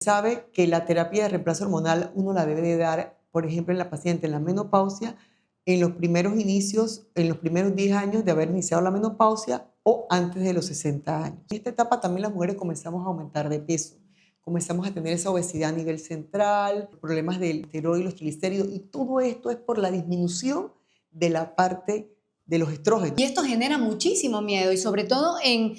Sabe que la terapia de reemplazo hormonal uno la debe de dar, por ejemplo, en la paciente en la menopausia, en los primeros inicios, en los primeros 10 años de haber iniciado la menopausia o antes de los 60 años. En esta etapa también las mujeres comenzamos a aumentar de peso, comenzamos a tener esa obesidad a nivel central, problemas del tiroides, los triglicéridos, y todo esto es por la disminución de la parte de los estrógenos. Y esto genera muchísimo miedo y sobre todo en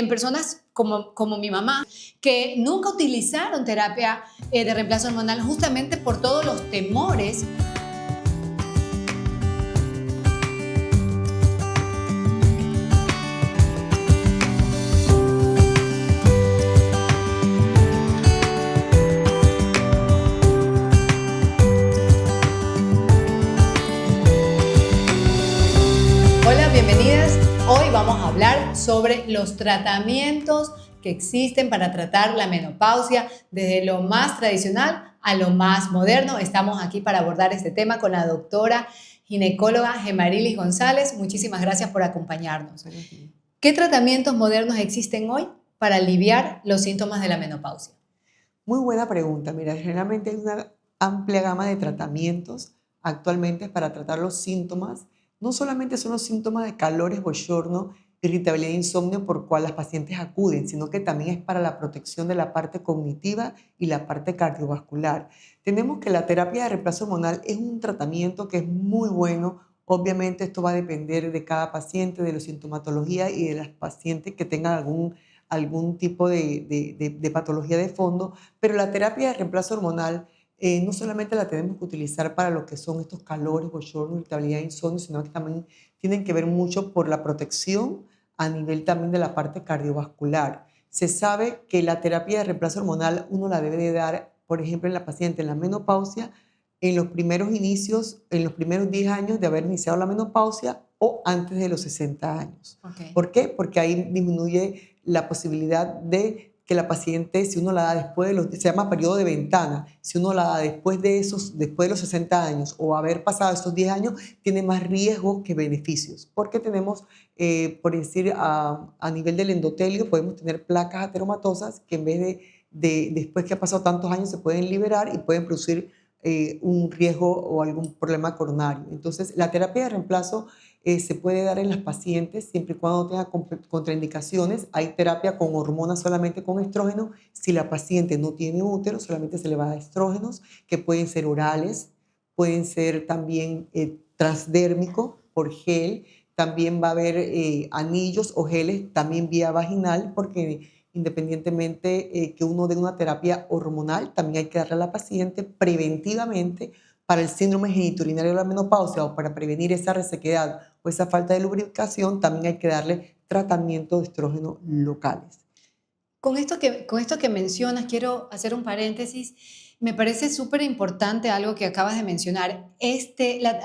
personas como mi mamá, que nunca utilizaron terapia de reemplazo hormonal justamente por todos los temores. Hola, bienvenidas. Hoy vamos a hablar sobre los tratamientos que existen para tratar la menopausia, desde lo más tradicional a lo más moderno. Estamos aquí para abordar este tema con la doctora ginecóloga Gemarilis González. Muchísimas gracias por acompañarnos. ¿Qué tratamientos modernos existen hoy para aliviar los síntomas de la menopausia? Muy buena pregunta. Mira, generalmente hay una amplia gama de tratamientos actualmente para tratar los síntomas. No solamente son los síntomas de calores, bochorno, irritabilidad e insomnio por cual las pacientes acuden, sino que también es para la protección de la parte cognitiva y la parte cardiovascular. Tenemos que la terapia de reemplazo hormonal es un tratamiento que es muy bueno. Obviamente esto va a depender de cada paciente, de la sintomatología y de las pacientes que tengan algún tipo de patología de fondo, pero la terapia de reemplazo hormonal no solamente la tenemos que utilizar para lo que son estos calores, bochorno, irritabilidad e insomnio, sino que también tienen que ver mucho por la protección a nivel también de la parte cardiovascular. Se sabe que la terapia de reemplazo hormonal uno la debe de dar, por ejemplo, en la paciente en la menopausia, en los primeros inicios, en los primeros 10 años de haber iniciado la menopausia o antes de los 60 años. Okay. ¿Por qué? Porque ahí disminuye la posibilidad de que la paciente, si uno la da después de se llama periodo de ventana, si uno la da después de los 60 años o haber pasado esos 10 años, tiene más riesgos que beneficios, porque tenemos, por decir, a nivel del endotelio, podemos tener placas ateromatosas que en vez después que ha pasado tantos años, se pueden liberar y pueden producir un riesgo o algún problema coronario. Entonces, la terapia de reemplazo se puede dar en las pacientes siempre y cuando tenga contraindicaciones. Hay terapia con hormonas solamente con estrógeno. Si la paciente no tiene útero, solamente se le va a dar estrógenos, que pueden ser orales, pueden ser también transdérmico por gel. También va a haber anillos o geles también vía vaginal, porque independientemente que uno dé una terapia hormonal, también hay que darle a la paciente preventivamente para el síndrome genitourinario de la menopausia o para prevenir esa resequedad o esa falta de lubricación. También hay que darle tratamiento de estrógeno locales. Con esto que mencionas, quiero hacer un paréntesis. Me parece súper importante algo que acabas de mencionar.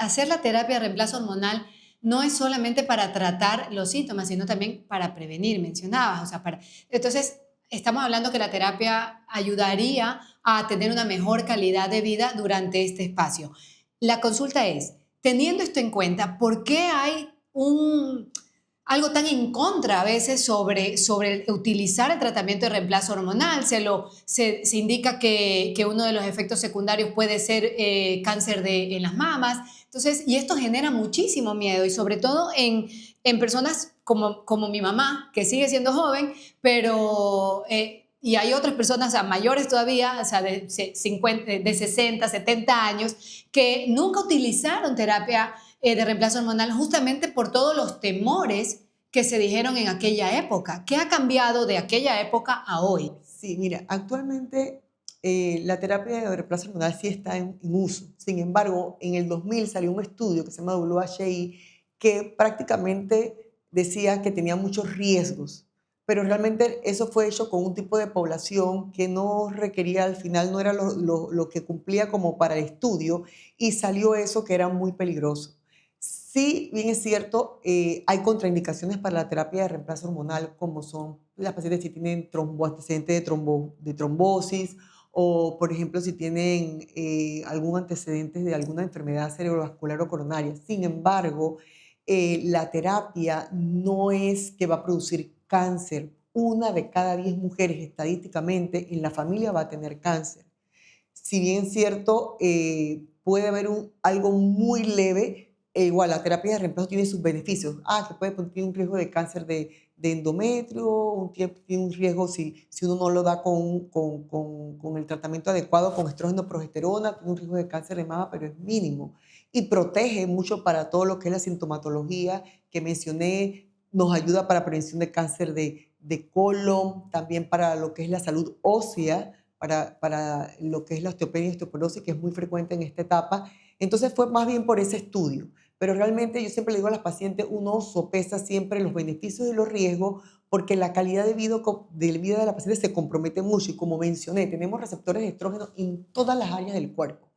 Hacer la terapia de reemplazo hormonal no es solamente para tratar los síntomas, sino también para prevenir, mencionabas. Entonces, estamos hablando que la terapia ayudaría a tener una mejor calidad de vida durante este espacio. La consulta es, teniendo esto en cuenta, ¿por qué hay algo tan en contra a veces sobre utilizar el tratamiento de reemplazo hormonal? Se indica que uno de los efectos secundarios puede ser cáncer en las mamas. Entonces, y esto genera muchísimo miedo y sobre todo en personas como mi mamá, que sigue siendo joven, pero y hay otras personas, o sea, mayores todavía, o sea, de 60, 70 años, que nunca utilizaron terapia de reemplazo hormonal justamente por todos los temores que se dijeron en aquella época. ¿Qué ha cambiado de aquella época a hoy? Sí, mira, actualmente la terapia de reemplazo hormonal sí está en uso. Sin embargo, en el 2000 salió un estudio que se llama WHI que prácticamente decía que tenía muchos riesgos, pero realmente eso fue hecho con un tipo de población que no requería, al final no era lo que cumplía como para el estudio, y salió eso que era muy peligroso. Sí, bien es cierto, hay contraindicaciones para la terapia de reemplazo hormonal, como son las pacientes si tienen antecedentes de trombosis, o, por ejemplo, si tienen algún antecedente de alguna enfermedad cerebrovascular o coronaria. Sin embargo, la terapia no es que va a producir cáncer una de cada 10 mujeres estadísticamente en la familia va a tener cáncer. Si bien es cierto, puede haber algo muy leve, igual la terapia de reemplazo tiene sus beneficios. Que tiene un riesgo de cáncer de endometrio, tiene un riesgo si uno no lo da con el tratamiento adecuado, con estrógeno, progesterona, tiene un riesgo de cáncer de mama, pero es mínimo. Y protege mucho para todo lo que es la sintomatología que mencioné, nos ayuda para prevención de cáncer de colon, también para lo que es la salud ósea, para lo que es la osteopenia y osteoporosis, que es muy frecuente en esta etapa. Entonces fue más bien por ese estudio. Pero realmente yo siempre le digo a las pacientes, uno sopesa siempre los beneficios y los riesgos, porque la calidad de vida de la paciente se compromete mucho. Y como mencioné, tenemos receptores de estrógeno en todas las áreas del cuerpo.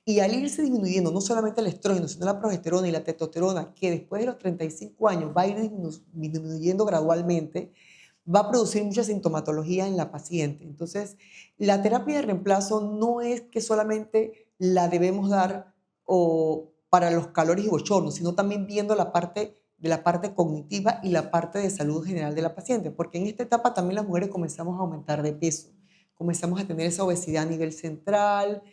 Y al irse disminuyendo no solamente el estrógeno, sino la progesterona y la testosterona, que después de los 35 años va a ir disminuyendo gradualmente, va a producir mucha sintomatología en la paciente. Entonces, la terapia de reemplazo no es que solamente la debemos dar para los calores y bochornos, sino también viendo la parte cognitiva y la parte de salud general de la paciente, porque en esta etapa también las mujeres comenzamos a aumentar de peso, comenzamos a tener esa obesidad a nivel central,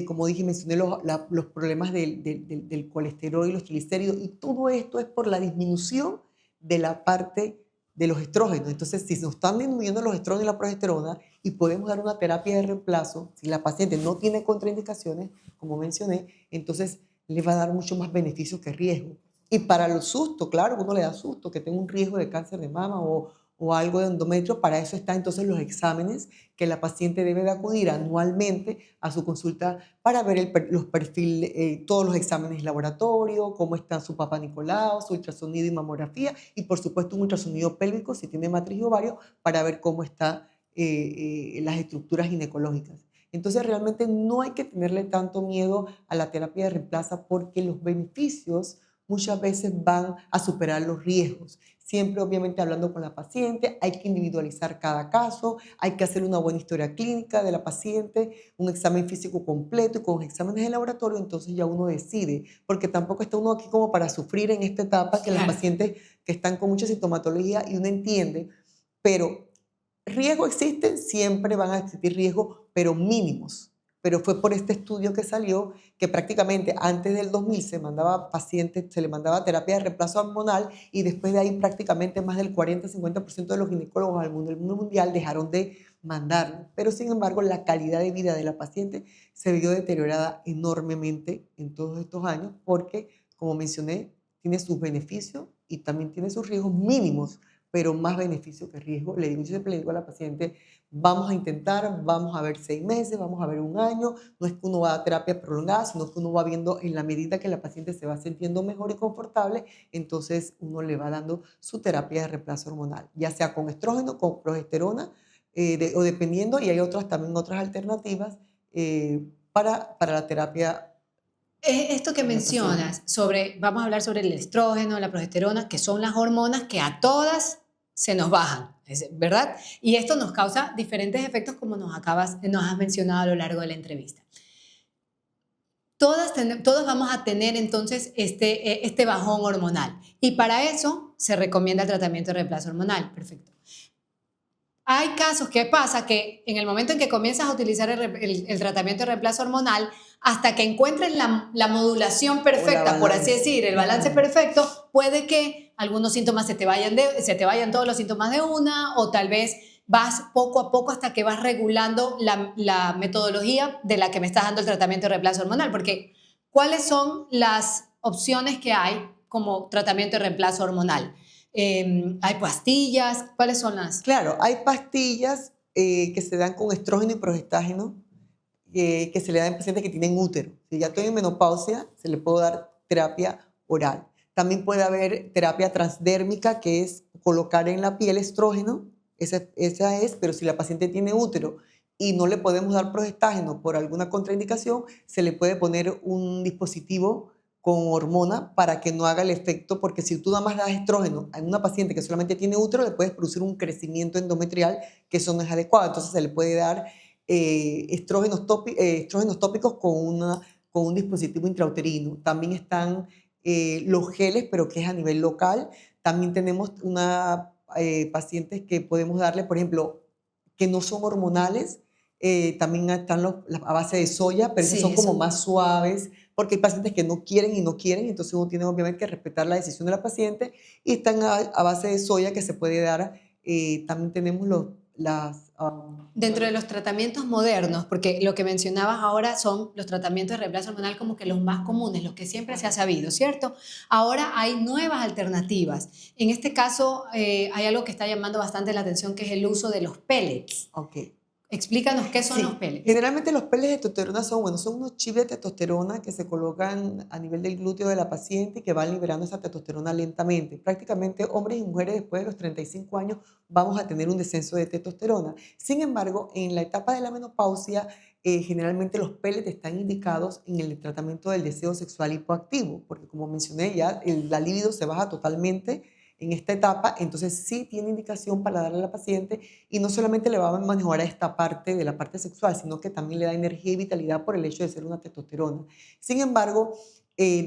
como dije, mencioné los problemas del colesterol y los triglicéridos, y todo esto es por la disminución de la parte de los estrógenos. Entonces, si nos están disminuyendo los estrógenos y la progesterona y podemos dar una terapia de reemplazo, si la paciente no tiene contraindicaciones, como mencioné, entonces le va a dar mucho más beneficio que riesgo. Y para los sustos, claro, uno le da susto que tenga un riesgo de cáncer de mama o algo de endometrio, para eso están entonces los exámenes que la paciente debe de acudir anualmente a su consulta para ver los perfiles, todos los exámenes de laboratorio, cómo está su papá Nicolau, su ultrasonido y mamografía, y por supuesto un ultrasonido pélvico si tiene matriz y ovario para ver cómo están las estructuras ginecológicas. Entonces realmente no hay que tenerle tanto miedo a la terapia de reemplazo porque los beneficios muchas veces van a superar los riesgos. Siempre obviamente hablando con la paciente, hay que individualizar cada caso, hay que hacer una buena historia clínica de la paciente, un examen físico completo y con exámenes de laboratorio, entonces ya uno decide, porque tampoco está uno aquí como para sufrir en esta etapa que las Claro. pacientes que están con mucha sintomatología y uno entiende, pero riesgo existen, siempre van a existir riesgos, pero mínimos. Pero fue por este estudio que salió que prácticamente antes del 2000 se le mandaba terapia de reemplazo hormonal y después de ahí prácticamente más del 40-50% de los ginecólogos del mundo mundial dejaron de mandarlo. Pero sin embargo, la calidad de vida de la paciente se vio deteriorada enormemente en todos estos años porque, como mencioné, tiene sus beneficios y también tiene sus riesgos mínimos, pero más beneficio que riesgo. Yo siempre le digo a la paciente, vamos a intentar, vamos a ver 6 meses, vamos a ver un año, no es que uno va a terapia prolongada, sino que uno va viendo en la medida que la paciente se va sintiendo mejor y confortable, entonces uno le va dando su terapia de reemplazo hormonal, ya sea con estrógeno, con progesterona, o dependiendo, y hay también otras alternativas para la terapia Esto que de la paciente. mencionas sobre, vamos a hablar sobre el estrógeno, la progesterona, que son las hormonas que a todas se nos bajan, ¿verdad? Y esto nos causa diferentes efectos como nos has mencionado a lo largo de la entrevista. Todos vamos a tener entonces este bajón hormonal y para eso se recomienda el tratamiento de reemplazo hormonal. Perfecto. Hay casos que pasa que en el momento en que comienzas a utilizar el tratamiento de reemplazo hormonal, hasta que encuentres la modulación O la perfecta, por así balance. decir, el balance Ujú. perfecto, puede que algunos síntomas se te vayan todos los síntomas de una, o tal vez vas poco a poco hasta que vas regulando la metodología de la que me estás dando el tratamiento de reemplazo hormonal. Porque, ¿cuáles son las opciones que hay como tratamiento de reemplazo hormonal? ¿Hay pastillas? ¿Cuáles son las? Claro, hay pastillas que se dan con estrógeno y progestágeno que se le dan en pacientes que tienen útero. Si ya estoy en menopausia, se le puede dar terapia oral. También puede haber terapia transdérmica, que es colocar en la piel estrógeno, esa es, pero si la paciente tiene útero y no le podemos dar progestágeno por alguna contraindicación, se le puede poner un dispositivo con hormona para que no haga el efecto, porque si tú nada más das estrógeno a una paciente que solamente tiene útero, le puedes producir un crecimiento endometrial que eso no es adecuado. Entonces se le puede dar estrógenos tópicos con un dispositivo intrauterino. También están los geles, pero que es a nivel local. También tenemos pacientes que podemos darle, por ejemplo, que no son hormonales. También están a base de soya, pero esos Sí, son como eso. más suaves, porque hay pacientes que no quieren y no quieren, entonces uno tiene obviamente que respetar la decisión de la paciente, y están a base de soya que se puede dar. También tenemos Dentro de los tratamientos modernos, porque lo que mencionabas ahora son los tratamientos de reemplazo hormonal como que los más comunes, los que siempre se ha sabido, ¿cierto? Ahora hay nuevas alternativas. En este caso, hay algo que está llamando bastante la atención, que es el uso de los pellets. Ok. Explícanos qué son los Sí, pellets. generalmente los pellets de testosterona son, bueno, son unos chips de testosterona que se colocan a nivel del glúteo de la paciente y que van liberando esa testosterona lentamente. Prácticamente hombres y mujeres después de los 35 años vamos a tener un descenso de testosterona. Sin embargo, en la etapa de la menopausia, generalmente los pellets están indicados en el tratamiento del deseo sexual hipoactivo, porque como mencioné ya, la libido se baja totalmente en esta etapa, entonces sí tiene indicación para darle a la paciente, y no solamente le va a mejorar esta parte de la parte sexual, sino que también le da energía y vitalidad por el hecho de ser una testosterona. Sin embargo,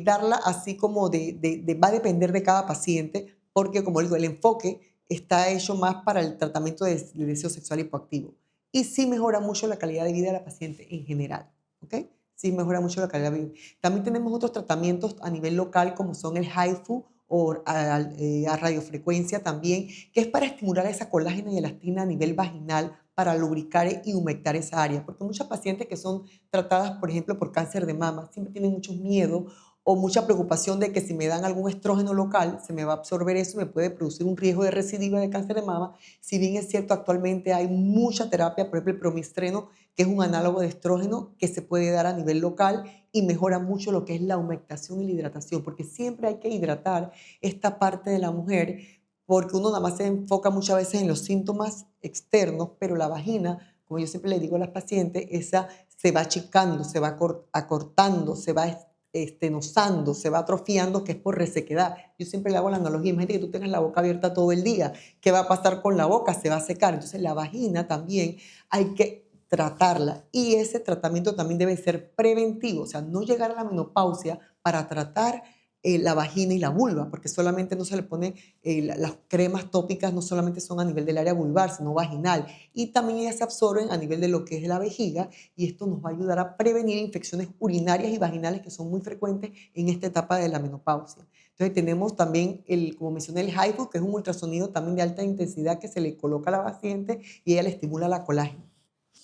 darla así como va a depender de cada paciente, porque como digo, el enfoque está hecho más para el tratamiento del deseo sexual hipoactivo. Y sí mejora mucho la calidad de vida de la paciente en general, ¿ok? Sí mejora mucho la calidad de vida. También tenemos otros tratamientos a nivel local, como son el HIFU o a radiofrecuencia también, que es para estimular esa colágena y elastina a nivel vaginal para lubricar y humectar esa área. Porque muchas pacientes que son tratadas, por ejemplo, por cáncer de mama, siempre tienen mucho miedo o mucha preocupación de que si me dan algún estrógeno local, se me va a absorber eso y me puede producir un riesgo de recidiva de cáncer de mama. Si bien es cierto, actualmente hay mucha terapia, por ejemplo, el promistreno, que es un análogo de estrógeno que se puede dar a nivel local y mejora mucho lo que es la humectación y la hidratación, porque siempre hay que hidratar esta parte de la mujer, porque uno nada más se enfoca muchas veces en los síntomas externos, pero la vagina, como yo siempre le digo a las pacientes, esa se va achicando, se va acortando, se va estenosando, se va atrofiando, que es por resequedad. Yo siempre le hago la analogía: imagínate que tú tengas la boca abierta todo el día, ¿qué va a pasar con la boca? Se va a secar. Entonces la vagina también hay que tratarla, y ese tratamiento también debe ser preventivo, o sea, no llegar a la menopausia para tratar la vagina y la vulva, porque solamente no se le pone, las cremas tópicas no solamente son a nivel del área vulvar, sino vaginal, y también ellas se absorben a nivel de lo que es la vejiga, y esto nos va a ayudar a prevenir infecciones urinarias y vaginales que son muy frecuentes en esta etapa de la menopausia. Entonces tenemos también, como mencioné, el HIFU, que es un ultrasonido también de alta intensidad que se le coloca a la paciente y ella le estimula la colágena.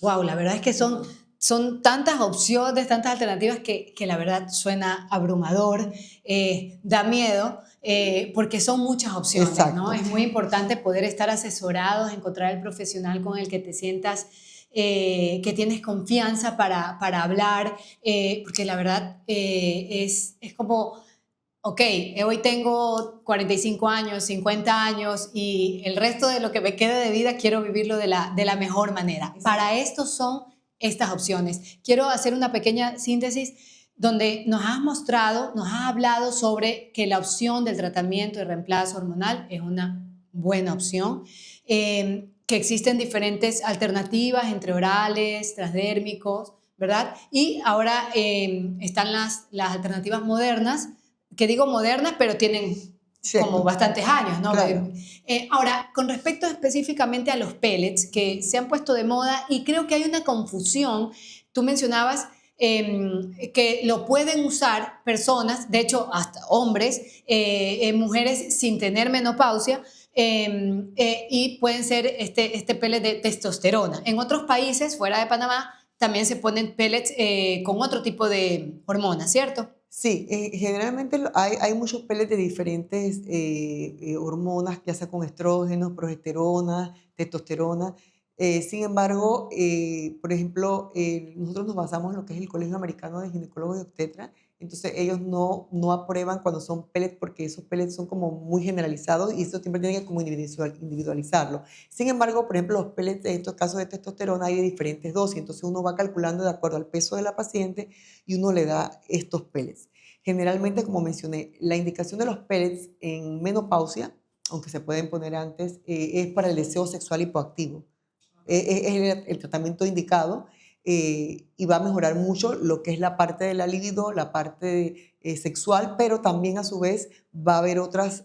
Wow, la verdad es que son tantas opciones, tantas alternativas que la verdad suena abrumador, da miedo, porque son muchas opciones, ¿no? Exacto. Es muy importante poder estar asesorados, encontrar el profesional con el que te sientas, que tienes confianza para hablar, porque la verdad es como ok, hoy tengo 45 años, 50 años y el resto de lo que me quede de vida quiero vivirlo de la mejor manera. Para esto son estas opciones. Quiero hacer una pequeña síntesis donde nos has mostrado, nos has hablado sobre que la opción del tratamiento de reemplazo hormonal es una buena opción, que existen diferentes alternativas entre orales, transdérmicos, ¿verdad? Y ahora están las alternativas modernas, que digo modernas, pero tienen Sí, como bastantes años, ¿no? claro. Ahora, con respecto específicamente a los pellets que se han puesto de moda y creo que hay una confusión, tú mencionabas que lo pueden usar personas, de hecho hasta hombres, mujeres sin tener menopausia, y pueden ser este pellet de testosterona. En otros países, fuera de Panamá, también se ponen pellets con otro tipo de hormonas, ¿cierto? Sí, generalmente hay muchos pellets de diferentes hormonas, ya sea con estrógenos, progesterona, testosterona. Sin embargo, por ejemplo, nosotros nos basamos en lo que es el Colegio Americano de Ginecólogos y Obstetras. Entonces ellos no aprueban cuando son pellets, porque esos pellets son como muy generalizados y eso siempre tienen que como individualizarlo. Sin embargo, por ejemplo, los pellets en estos casos de testosterona hay de diferentes dosis, entonces uno va calculando de acuerdo al peso de la paciente y uno le da estos pellets. Generalmente, como mencioné, la indicación de los pellets en menopausia, aunque se pueden poner antes, es para el deseo sexual hipoactivo. Es el tratamiento indicado. y va a mejorar mucho lo que es la parte de la libido, la parte sexual, pero también a su vez va a haber otros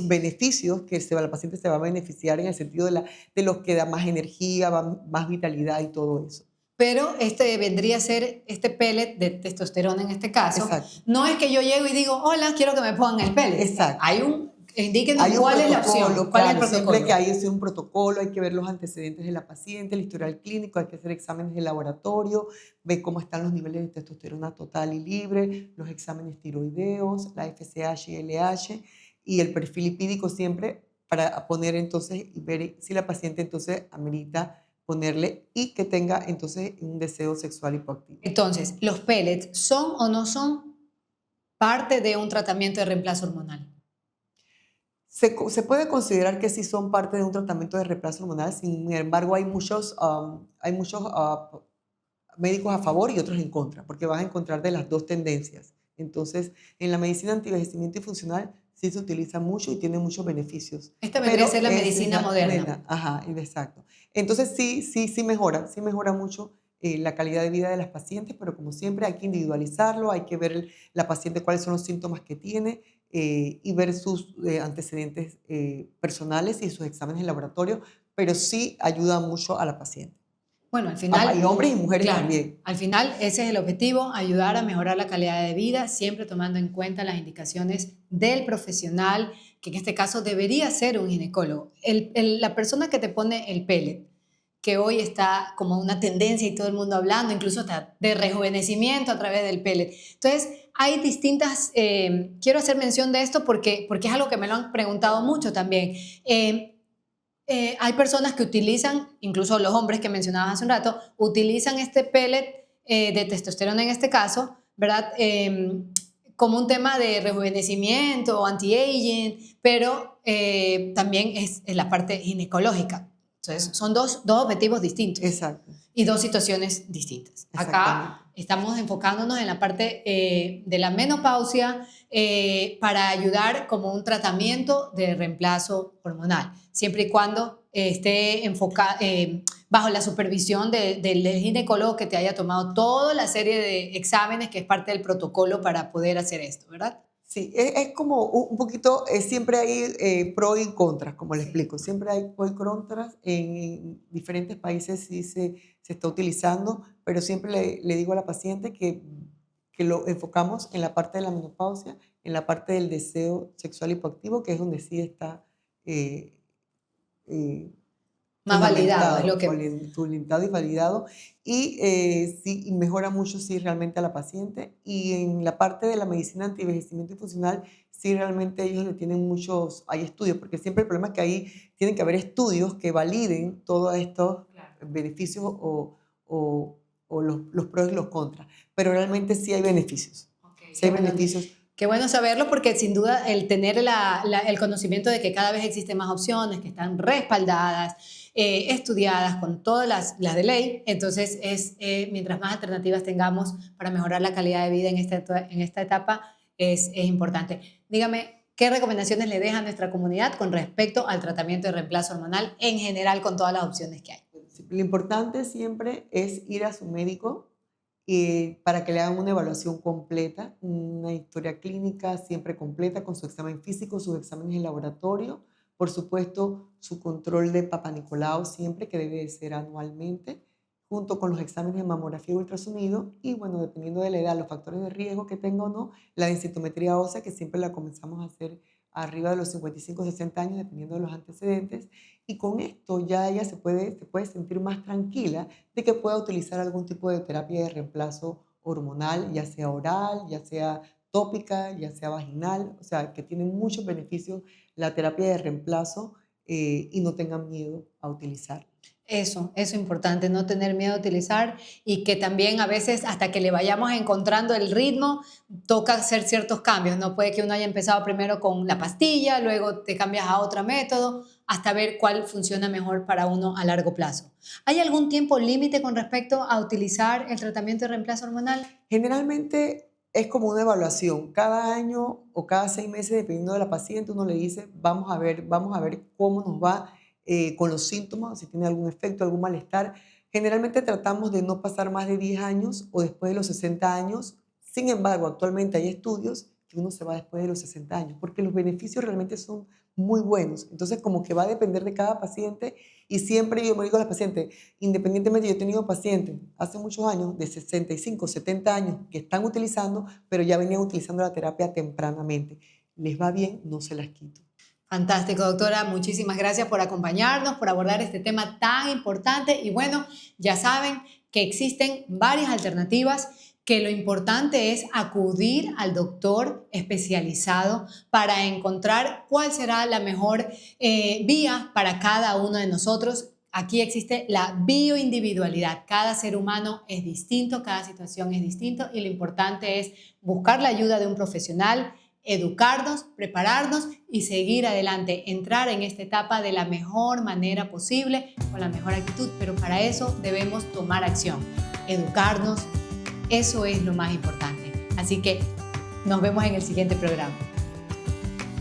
beneficios que la paciente se va a beneficiar en el sentido de los que da más energía, más vitalidad y todo eso. Pero este vendría a ser este pellet de testosterona en este caso. Exacto. No es que yo llego y digo, hola, quiero que me pongan el pellet. Exacto. Indíquenos Hay un cuál es la protocolo, opción, cuál es el claro, protocolo. siempre que hay un protocolo, hay que ver los antecedentes de la paciente, el historial clínico, hay que hacer exámenes de laboratorio, ver cómo están los niveles de testosterona total y libre, los exámenes tiroideos, la FSH y LH y el perfil lipídico siempre para poner entonces y ver si la paciente entonces amerita ponerle y que tenga entonces un deseo sexual hipoactivo. Entonces, ¿los pellets son o no son parte de un tratamiento de reemplazo hormonal? Se puede considerar que sí son parte de un tratamiento de reemplazo hormonal, sin embargo hay muchos médicos a favor y otros en contra, porque vas a encontrar de las dos tendencias. Entonces, en la medicina antivejecimiento y funcional sí se utiliza mucho y tiene muchos beneficios. Esta vendría a ser la medicina moderna. Ajá, exacto. Entonces sí mejora mucho la calidad de vida de las pacientes, pero como siempre hay que individualizarlo, hay que ver la paciente cuáles son los síntomas que tiene y ver sus antecedentes personales y sus exámenes de laboratorio, pero sí ayuda mucho a la paciente. Bueno, al final, Y hombres y mujeres claro, también. al final ese es el objetivo, ayudar a mejorar la calidad de vida, siempre tomando en cuenta las indicaciones del profesional, que en este caso debería ser un ginecólogo. La persona que te pone el pellet, que hoy está como una tendencia y todo el mundo hablando, incluso hasta de rejuvenecimiento a través del pellet. Entonces, hay distintas, quiero hacer mención de esto porque es algo que me lo han preguntado mucho también. Hay personas que utilizan, incluso los hombres que mencionabas hace un rato, utilizan este pellet de testosterona en este caso, ¿verdad? Como un tema de rejuvenecimiento o anti-aging, pero también es en la parte ginecológica. Entonces, son dos objetivos distintos. Exacto. Y dos situaciones distintas. Acá estamos enfocándonos en la parte de la menopausia para ayudar como un tratamiento de reemplazo hormonal, siempre y cuando esté bajo la supervisión del ginecólogo que te haya tomado toda la serie de exámenes que es parte del protocolo para poder hacer esto, ¿verdad? Sí, es como un poquito, siempre hay pros y contras, como le explico. Siempre hay pros y contras. En diferentes países sí se está utilizando, pero siempre le digo a la paciente que lo enfocamos en la parte de la menopausia, en la parte del deseo sexual hipoactivo, que es donde sí está eh, eh, Más validado, es lo que... fundamentado y validado, y sí, y mejora mucho, sí, realmente a la paciente. Y en la parte de la medicina antivejecimiento y funcional, sí, realmente ellos le tienen hay estudios, porque siempre el problema es que ahí tienen que haber estudios que validen todos estos beneficios o los pros y los contras, pero realmente sí hay beneficios. Okay, Sí hay beneficios. Qué bueno saberlo porque sin duda el tener el conocimiento de que cada vez existen más opciones, que están respaldadas, estudiadas con todas las de ley, entonces mientras más alternativas tengamos para mejorar la calidad de vida en esta etapa es importante. Dígame, ¿qué recomendaciones le deja a nuestra comunidad con respecto al tratamiento de reemplazo hormonal en general con todas las opciones que hay? Lo importante siempre es ir a su médico para que le hagan una evaluación completa, una historia clínica siempre completa con su examen físico, sus exámenes de laboratorio, por supuesto su control de Papa Nicolau siempre, que debe ser anualmente, junto con los exámenes de mamografía y ultrasonido y bueno, dependiendo de la edad, los factores de riesgo que tenga o no, la densitometría ósea que siempre la comenzamos a hacer arriba de los 55 60 años, dependiendo de los antecedentes, y con esto ya ella se puede sentir más tranquila de que pueda utilizar algún tipo de terapia de reemplazo hormonal, ya sea oral, ya sea tópica, ya sea vaginal, o sea, que tiene muchos beneficios la terapia de reemplazo y no tengan miedo a utilizar. Eso es importante, no tener miedo a utilizar y que también a veces hasta que le vayamos encontrando el ritmo, toca hacer ciertos cambios. No puede que uno haya empezado primero con la pastilla, luego te cambias a otro método, hasta ver cuál funciona mejor para uno a largo plazo. ¿Hay algún tiempo límite con respecto a utilizar el tratamiento de reemplazo hormonal? Generalmente es como una evaluación. Cada año o cada 6 meses, dependiendo de la paciente, uno le dice, vamos a ver cómo nos va con los síntomas, si tiene algún efecto, algún malestar. Generalmente tratamos de no pasar más de 10 años o después de los 60 años. Sin embargo, actualmente hay estudios que uno se va después de los 60 años, porque los beneficios realmente son muy buenos. Entonces, como que va a depender de cada paciente y siempre yo me digo a los pacientes, independientemente, yo he tenido pacientes hace muchos años, de 65, 70 años, que están utilizando, pero ya venían utilizando la terapia tempranamente. Les va bien, no se las quito. Fantástico, doctora. Muchísimas gracias por acompañarnos, por abordar este tema tan importante. Y bueno, ya saben que existen varias alternativas, que lo importante es acudir al doctor especializado para encontrar cuál será la mejor vía para cada uno de nosotros. Aquí existe la bioindividualidad. Cada ser humano es distinto, cada situación es distinto y lo importante es buscar la ayuda de un profesional, educarnos, prepararnos y seguir adelante, entrar en esta etapa de la mejor manera posible, con la mejor actitud, pero para eso debemos tomar acción, educarnos, eso es lo más importante. Así que nos vemos en el siguiente programa.